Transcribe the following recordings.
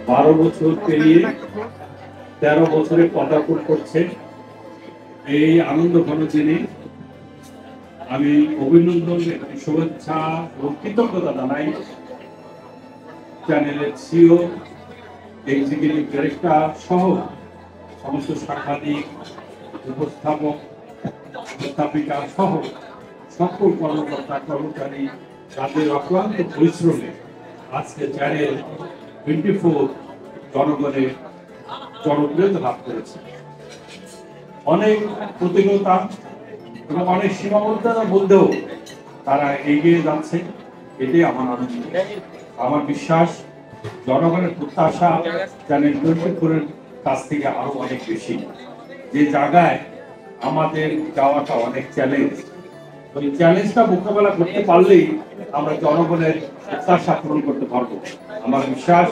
12 বছর পেরিয়ে 13 বছরে পদার্পণ করছে। এই আনন্দ ঘন দিনে আমি অভিনন্দন এবং শুভেচ্ছা ও কৃতজ্ঞতা জানাই চ্যানেলের সিও, এক্সিকিউটিভ ডিরেক্টর সহ সমস্ত সাংবাদিক, উপস্থাপিকা সহ সকল কর্মকর্তা কর্মচারী তাদের অক্লান্ত পরিশ্রমে আজকে চ্যানেল 24 জনগণের জনপ্রিয়তা লাভ করেছে। অনেক প্রতিকূলতা এবং অনেক সীমাবদ্ধতার মধ্যেও তারা এগিয়ে যাচ্ছে, এটাই আমার আনন্দ। আমার বিশ্বাস জনগণের প্রত্যাশা চ্যানেল 24 কাছ থেকে আরো অনেক বেশি। যে জায়গায় আমাদের যাওয়াটা অনেক চ্যালেঞ্জ, ওই চ্যালেঞ্জটা মোকাবেলা করতে পারলেই আমরা জনগণের প্রত্যাশা পূরণ করতে পারবো। আমার বিশ্বাস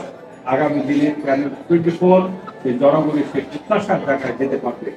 আগামী দিনে চ্যানেল 24 জনগণের সেই প্রত্যাশার জায়গায় যেতে পারবে।